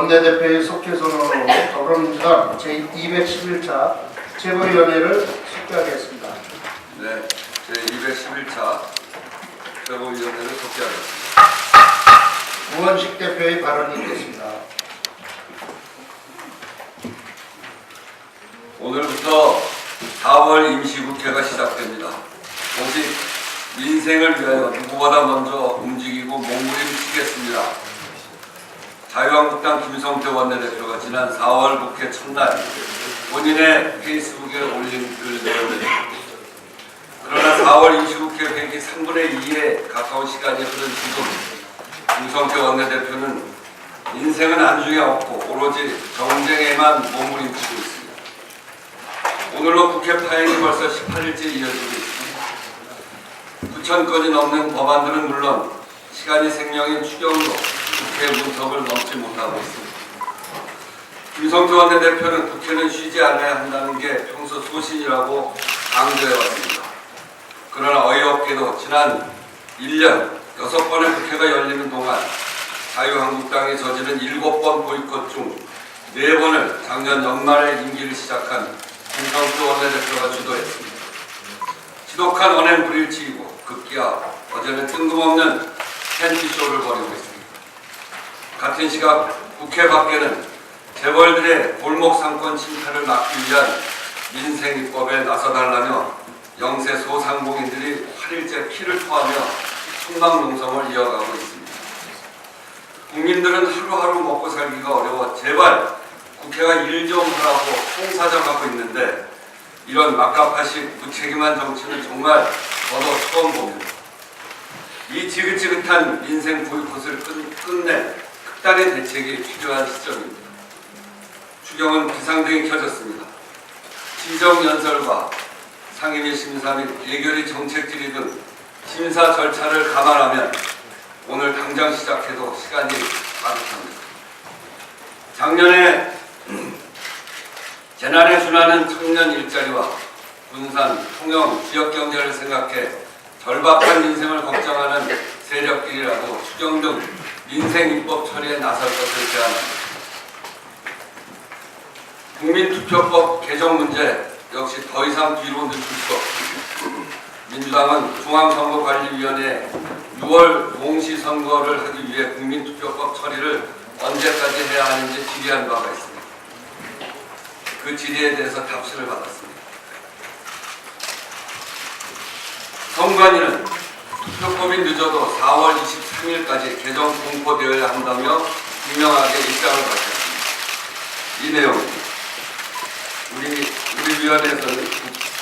원내대표의 속죄선언으로 더불어민주당 제211차 최고위원회를 속개하겠습니다. 네, 제211차 최고위원회를 속개하겠습니다. 우원식 대표의 발언이 있겠습니다. 오늘부터 4월 임시국회가 시작됩니다. 오직 민생을 위하여 누구보다 먼저 움직이고 몸부림치겠습니다. 자유한국당 김성태 원내대표가 지난 4월 국회 첫날 본인의 페이스북에 올린 글 내용입니다. 그러나 4월 임시국회 회기 3분의 2에 가까운 시간이 흐른 지금 김성태 원내대표는 인생은 안중에 없고 오로지 정쟁에만 몸부림치고 있습니다. 오늘로 국회 파행이 벌써 18일째 이어지고 있습니다. 9,000건이 넘는 법안들은 물론 시간이 생명인 추경도 국회 문턱을 넘지 못하고 있습니다. 김성태 원내대표는 국회는 쉬지 않아야 한다는 게 평소 소신이라고 강조해왔습니다. 그러나 어이없게도 지난 1년 6번의 국회가 열리는 동안 자유한국당이 저지른 7번 보이콧 중 4번을 작년 연말에 임기를 시작한 김성태 원내대표가 주도했습니다. 지독한 언행 불일치이고 급기야 어제는 뜬금없는 팬티쇼를 벌이고 있습니다. 같은 시각 국회 밖에는 재벌들의 골목 상권 침탈을 막기 위한 민생 입법에 나서달라며 영세 소상공인들이 8일째 피를 토하며 천막농성을 이어가고 있습니다. 국민들은 하루하루 먹고 살기가 어려워 제발 국회가 일 좀 하라고 홍사정하고 있는데 이런 막가파식 무책임한 정치는 정말 저도 처음 봅니다. 이 지긋지긋한 민생 보이콧을 끝낼 특단의 대책이 필요한 시점입니다. 추경은 비상등이 켜졌습니다. 시정연설과 상임위 심사 및 예결위 정책 질의 등 심사 절차를 감안하면 오늘 당장 시작해도 시간이 가득합니다. 작년에 재난에 준하는 청년 일자리와 분산, 통영, 지역경제를 생각해 절박한 민생을 걱정하는 세력끼리라도 추경 등 민생 입법 처리에 나설 것을 제안합니다. 국민투표법 개정 문제 역시 더 이상 뒤로 늦출 수 없습니다. 민주당은 중앙선거관리위원회에 6월 동시선거를 하기 위해 국민투표법 처리를 언제까지 해야 하는지 질의한 바가 있습니다. 그 질의에 대해서 답변을 받았습니다. 선관위는 투표법이 늦어도 4월 23일까지 개정 공포되어야 한다며 분명하게 입장을 밝혔습니다. 이 내용입니다. 우리 위원회에서는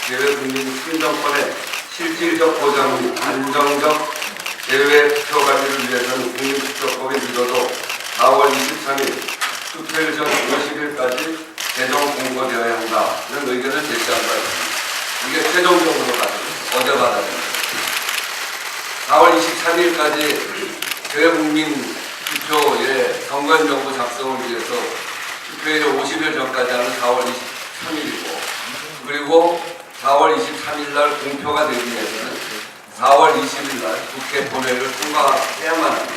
대외국민 심정권의 실질적 보장 및 안정적 대외 투표 관리를 위해서는 국민투표법이 늦어도 4월 23일 투표일 전 50일까지 개정 공고되어야 한다는 의견을 제시한 바 있습니다. 이게 최종적으로 어제 받았습니다. 4월 23일까지 대외국민 투표의 선관정보 작성을 위해서 투표일에 50일 전까지 하는 4월 23일이고 그리고 4월 23일 날 공표가 되기 위해서는 4월 20일 날 국회 본회의를 통과해야만 합니다.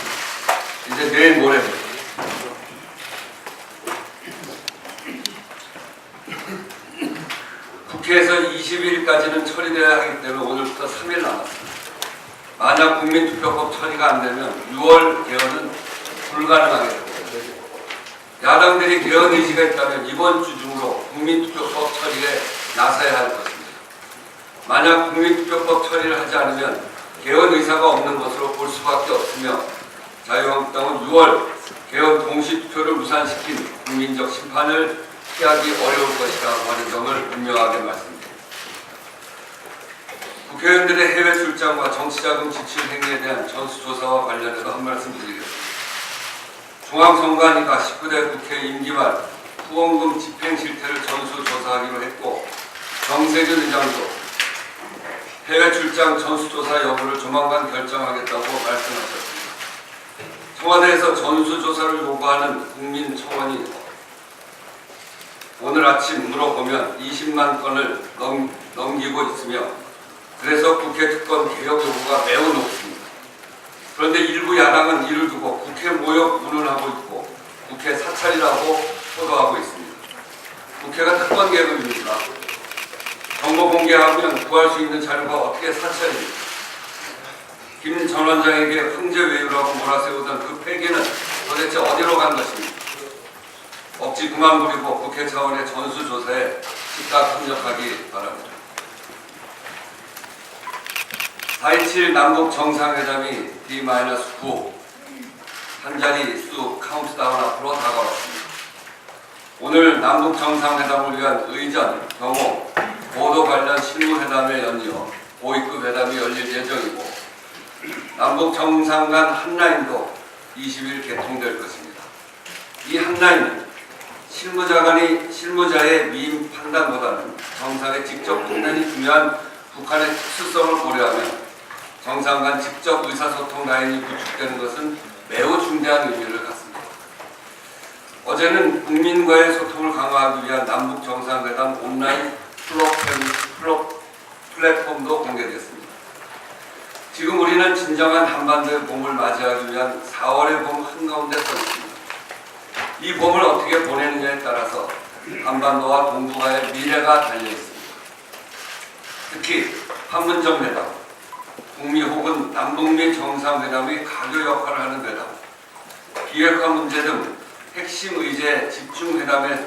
이제 내일 모레입니다. 국회에서 20일까지는 처리되어야 하기 때문에 오늘부터 3일 남았습니다. 만약 국민투표법 처리가 안 되면 6월 개헌은 불가능하게 됩니다. 야당들이 개헌 의지가 있다면 이번 주 중으로 국민투표법 처리에 나서야 할 것입니다. 만약 국민투표법 처리를 하지 않으면 개헌 의사가 없는 것으로 볼 수밖에 없으며 자유한국당은 6월 개헌 동시투표를 무산시킨 국민적 심판을 피하기 어려울 것이라고 하는 점을 분명하게 말씀드립니다. 국회의원들의 해외 출장과 정치자금 지출 행위에 대한 전수조사와 관련해서 한 말씀 드리겠습니다. 중앙선관위가 19대 국회 임기 말 후원금 집행 실태를 전수조사하기로 했고 정세균 의장도 해외 출장 전수조사 여부를 조만간 결정하겠다고 말씀하셨습니다. 청와대에서 전수조사를 요구하는 국민청원이 오늘 아침 물어보면 20만 건을 넘기고 있으며 그래서 국회 특검 개혁 요구가 매우 높습니다. 그런데 일부 야당은 이를 두고 국회 모욕 운운하고 있고 국회 사찰이라고 포도하고 있습니다. 국회가 특권 계급입니까? 정보 공개하면 구할 수 있는 자료가 어떻게 사찰입니까? 김 전 원장에게 황제 외유라고 몰아세우던 그 폐기는 도대체 어디로 간 것입니까? 억지 그만 부리고 국회 차원의 전수조사에 즉각 협력하기 바랍니다. 4.27 남북 정상회담이 D-9 한 자리 수 카운트다운 앞으로 다가왔습니다. 오늘 남북 정상회담을 위한 의전, 경호, 보도 관련 실무회담에 연이어 고위급 회담이 열릴 예정이고 남북 정상 간 한라인도 20일 개통될 것입니다. 이 한라인은 실무자의 미임 판단보다는 정상의 직접 판단이 중요한 북한의 특수성을 고려하면 정상 간 직접 의사소통 라인이 구축되는 것은 매우 중대한 의미를 갖습니다. 어제는 국민과의 소통을 강화하기 위한 남북 정상회담 온라인 플랫폼도 공개됐습니다. 지금 우리는 진정한 한반도의 봄을 맞이하기 위한 4월의 봄 한가운데 서 있습니다. 이 봄을 어떻게 보내느냐에 따라서 한반도와 동북아의 미래가 달려 있습니다. 특히 판문점 회담, 북미 혹은 남북미 정상회담이 가교 역할을 하는 회담, 비핵화 문제 등 핵심 의제 집중회담에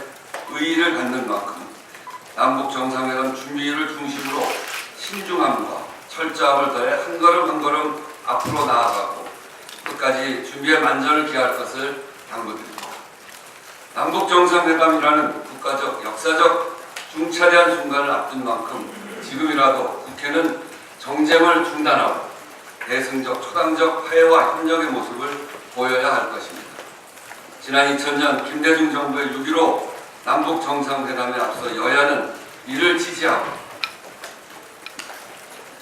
의의를 갖는 만큼 남북 정상회담 준비를 중심으로 신중함과 철저함을 더해 한 걸음 한 걸음 앞으로 나아가고 끝까지 준비에 만전을 기할 것을 당부드립니다. 남북 정상회담이라는 국가적, 역사적 중차대한 순간을 앞둔 만큼 지금이라도 국회는 정쟁을 중단하고 대승적, 초당적 화해와 협력의 모습을 보여야 할 것입니다. 지난 2000년 김대중 정부의 6.15 남북 정상회담에 앞서 여야는 이를 지지하고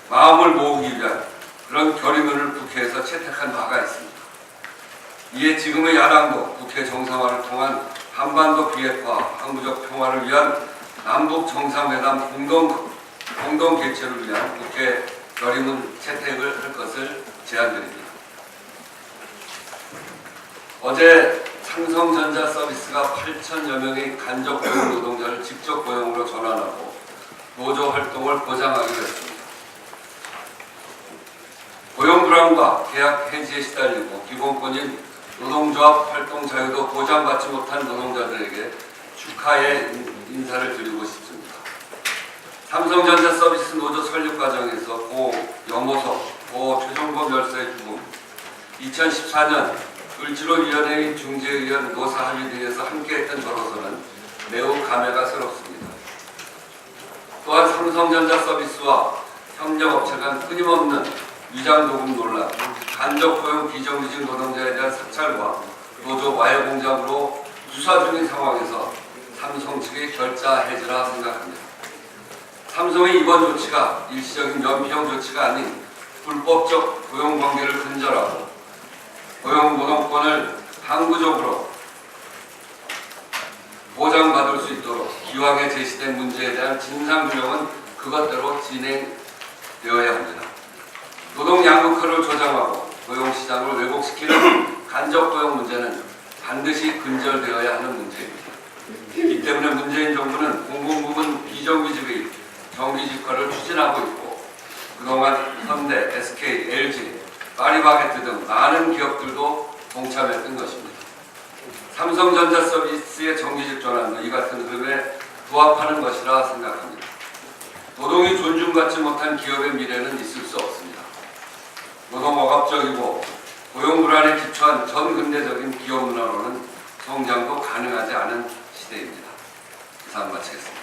마음을 모으기 위한 그런 결의문을 국회에서 채택한 바가 있습니다. 이에 지금의 야당도 국회 정상화를 통한 한반도 비핵화, 항구적 평화를 위한 남북 정상회담 공동 개최를 위한 국회 결의문 채택을 할 것을 제안드립니다. 어제 삼성전자 서비스가 8,000여 명의 간접 고용 노동자를 직접 고용으로 전환하고 노조 활동을 보장하기로 했습니다. 고용 불안과 계약 해지에 시달리고 기본권인 노동조합 활동 자유도 보장받지 못한 노동자들에게 축하의 인사를 드리고 싶습니다. 삼성전자 서비스 노조 설립 과정에서 고 염호석, 고 최종범 열사의 죽음, 2014년 을지로위원회의 중재위원 노사합의회에서 함께했던 저로서는 매우 감회가 새롭습니다. 또한 삼성전자 서비스와 협력업체 간 끊임없는 위장도금 논란, 간접 고용 비정규직 노동자에 대한 사찰과 노조 와해 공작으로 수사 중인 상황에서 삼성 측의 결자 해지라 생각합니다. 삼성의 이번 조치가 일시적인 연평 조치가 아닌 불법적 고용관계를 근절하고 고용 노동권을 항구적으로 보장받을 수 있도록 기왕에 제시된 문제에 대한 진상규명은 그것대로 진행되어야 합니다. 노동 양극화를 조장하고 고용시장을 왜곡시키는 간접 고용 문제는 반드시 근절되어야 하는 문제입니다. 이 때문에 문재인 정부는 공공부문 비정규직의 정규직화를 추진하고 있고 그동안 현대, SK, LG, 파리바게뜨 등 많은 기업들도 동참했던 것입니다. 삼성전자 서비스의 정규직 전환도 이 같은 흐름에 부합하는 것이라 생각합니다. 노동이 존중받지 못한 기업의 미래는 있을 수 없습니다. 노동억압적이고 고용 불안에 기초한 전 근대적인 기업 문화로는 성장도 가능하지 않은 시대입니다. 이상 마치겠습니다.